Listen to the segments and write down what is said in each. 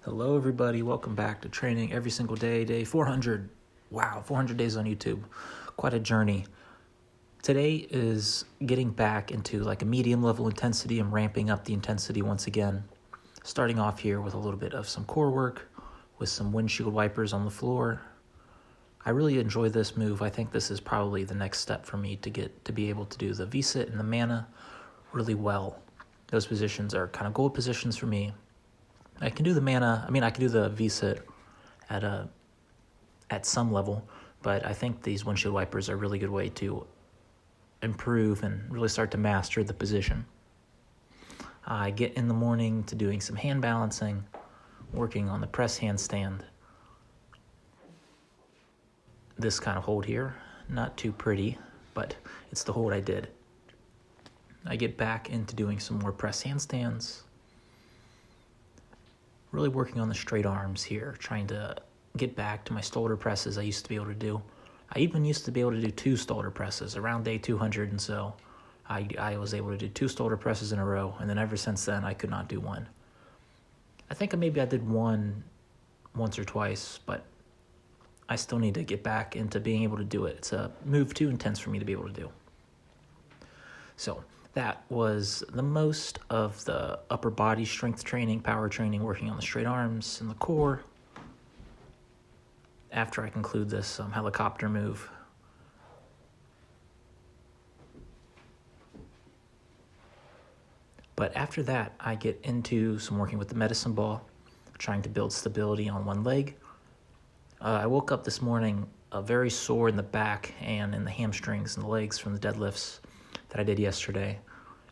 Hello, everybody. Welcome back to training every single day, day 400. Wow, 400 days on YouTube. Quite a journey. Today is getting back into like a medium level intensity and ramping up the intensity once again. Starting off here with a little bit of some core work with some windshield wipers on the floor. I really enjoy this move. I think this is probably the next step for me to be able to do the V-sit and the mana really well. Those positions are kind of gold positions for me. I can do the mana. I can do the V-sit at some level, but I think these windshield wipers are a really good way to improve and really start to master the position. I get in the morning to doing some hand balancing, working on the press handstand. This kind of hold here, not too pretty, but it's the hold I did. I get back into doing some more press handstands. Really working on the straight arms here, trying to get back to my shoulder presses I used to be able to do. I even used to be able to do 2 shoulder presses around day 200, and so I was able to do 2 shoulder presses in a row, and then ever since then I could not do one. I think maybe I did one once or twice, but I still need to get back into being able to do it. It's a move too intense for me to be able to do. So that was the most of the upper body strength training, power training, working on the straight arms and the core. After I conclude this helicopter move, but after that, I get into some working with the medicine ball, trying to build stability on one leg. I woke up this morning very sore in the back and in the hamstrings and the legs from the deadlifts that I did yesterday.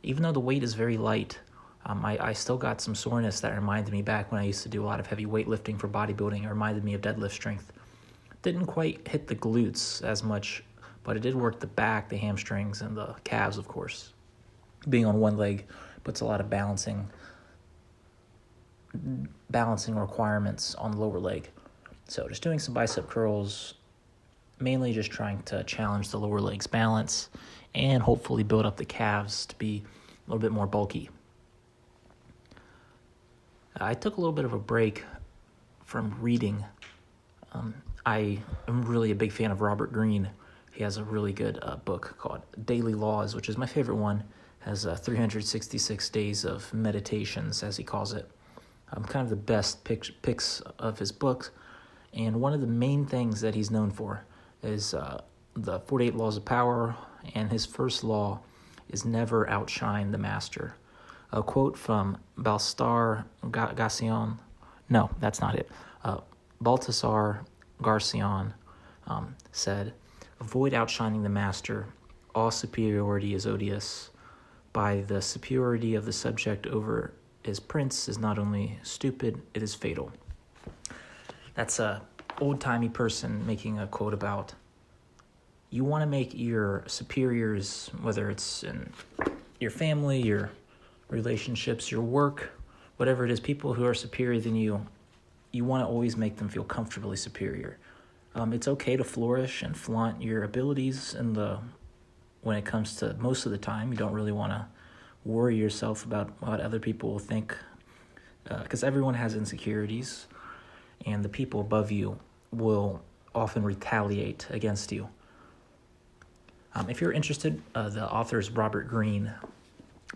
Even though the weight is very light, I still got some soreness that reminded me back when I used to do a lot of heavy weightlifting for bodybuilding. It reminded me of deadlift strength. Didn't quite hit the glutes as much, but it did work the back, the hamstrings, and the calves, of course. Being on one leg puts a lot of balancing requirements on the lower leg. So just doing some bicep curls, mainly just trying to challenge the lower leg's balance and hopefully build up the calves to be a little bit more bulky. I took a little bit of a break from reading. I am really a big fan of Robert Greene. He has a really good book called Daily Laws, which is my favorite one. Has 366 days of meditations, as he calls it. Kind of the best picks of his books. And one of the main things that he's known for is the 48 Laws of Power, and his first law is never outshine the master. A quote from Baltasar Gracian. No, that's not it. Baltasar Gracian said, "Avoid outshining the master. All superiority is odious. By the superiority of the subject over his prince is not only stupid, it is fatal." That's a old-timey person making a quote about you want to make your superiors, whether it's in your family, your relationships, your work, whatever it is, people who are superior than you, you want to always make them feel comfortably superior. It's okay to flourish and flaunt your abilities when it comes to most of the time. You don't really want to worry yourself about what other people will think, because everyone has insecurities, and the people above you will often retaliate against you. If you're interested, the author is Robert Greene,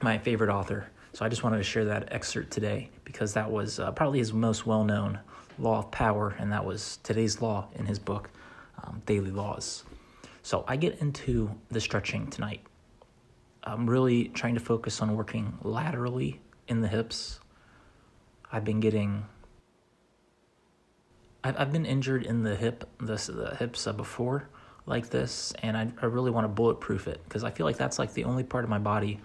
my favorite author. So I just wanted to share that excerpt today because that was probably his most well-known law of power, and that was today's law in his book, Daily Laws. So I get into the stretching tonight. I'm really trying to focus on working laterally in the hips. I've been injured in the hips before like this, and I really want to bulletproof it because I feel like that's like the only part of my body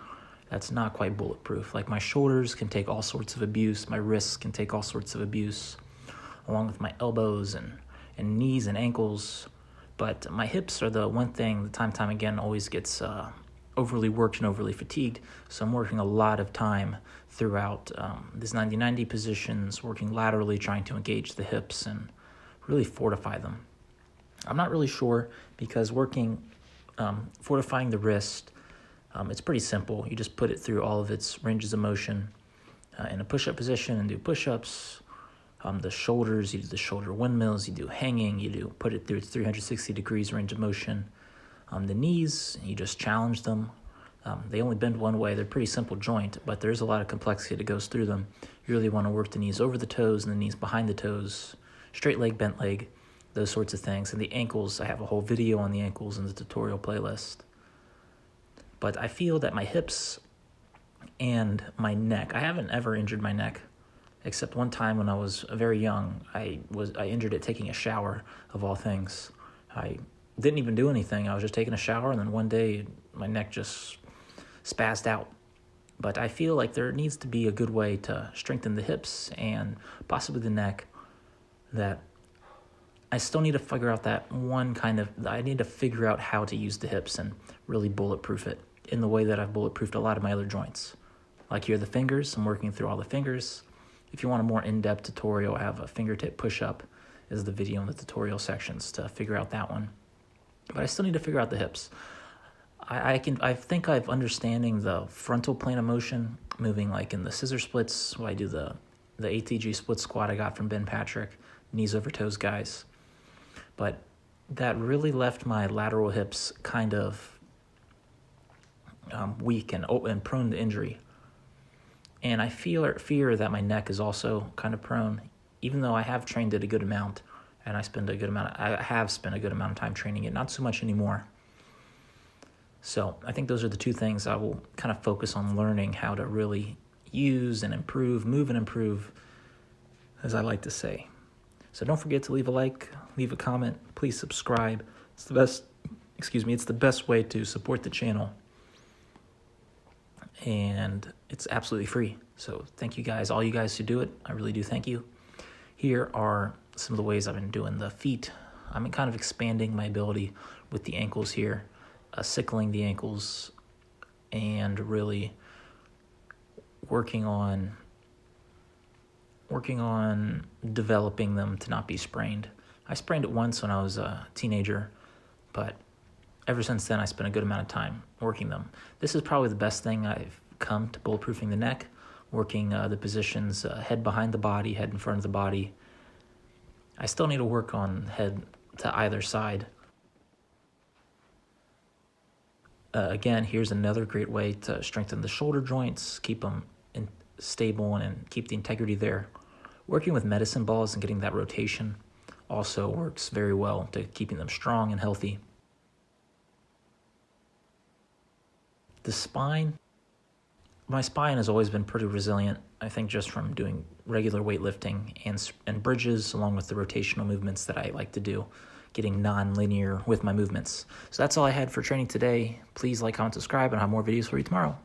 that's not quite bulletproof. Like my shoulders can take all sorts of abuse, my wrists can take all sorts of abuse, along with my elbows and knees and ankles. But my hips are the one thing that time again always gets overly worked and overly fatigued. So I'm working a lot of time throughout these 90-90 positions, working laterally, trying to engage the hips and really fortify them. I'm not really sure because fortifying the wrist, it's pretty simple. You just put it through all of its ranges of motion in a push-up position and do push-ups, The shoulders, you do the shoulder windmills, you do hanging, you do put it through its 360 degrees range of motion. The knees, you just challenge them. They only bend one way. They're a pretty simple joint, but there's a lot of complexity that goes through them. You really want to work the knees over the toes and the knees behind the toes, straight leg, bent leg, those sorts of things. And the ankles, I have a whole video on the ankles in the tutorial playlist. But I feel that my hips and my neck, I haven't ever injured my neck, except one time when I was very young. I injured it taking a shower, of all things. I didn't even do anything. I was just taking a shower, and then one day my neck just spazzed out. But I feel like there needs to be a good way to strengthen the hips and possibly the neck, that I still need to figure out I need to figure out how to use the hips and really bulletproof it in the way that I've bulletproofed a lot of my other joints. Like here, the fingers, I'm working through all the fingers. If you want a more in-depth tutorial, I have a fingertip push-up is the video in the tutorial sections to figure out that one. But I still need to figure out the hips. I think I've understanding the frontal plane of motion, moving like in the scissor splits. I do the ATG split squat I got from Ben Patrick, knees over toes guys. But that really left my lateral hips kind of weak and prone to injury. And I fear that my neck is also kind of prone, even though I have trained it a good amount, and I have spent a good amount of time training it, not so much anymore. So I think those are the two things I will kind of focus on learning how to really use and improve, move and improve, as I like to say. So don't forget to leave a like, leave a comment, please subscribe. It's the best way to support the channel. And it's absolutely free. So thank you guys, all you guys who do it. I really do thank you. Here are some of the ways I've been doing the feet. I'm kind of expanding my ability with the ankles here, sickling the ankles, and really working on developing them to not be sprained. I sprained it once when I was a teenager, but ever since then I spent a good amount of time working them. This is probably the best thing I've come to bulletproofing the neck, working the positions, head behind the body, head in front of the body. I still need to work on head to either side. Again, here's another great way to strengthen the shoulder joints, keep them stable and keep the integrity there. Working with medicine balls and getting that rotation also works very well to keeping them strong and healthy. The spine, my spine has always been pretty resilient, I think just from doing regular weightlifting and bridges, along with the rotational movements that I like to do, getting non-linear with my movements. So that's all I had for training today. Please like, comment, subscribe, and I'll have more videos for you tomorrow.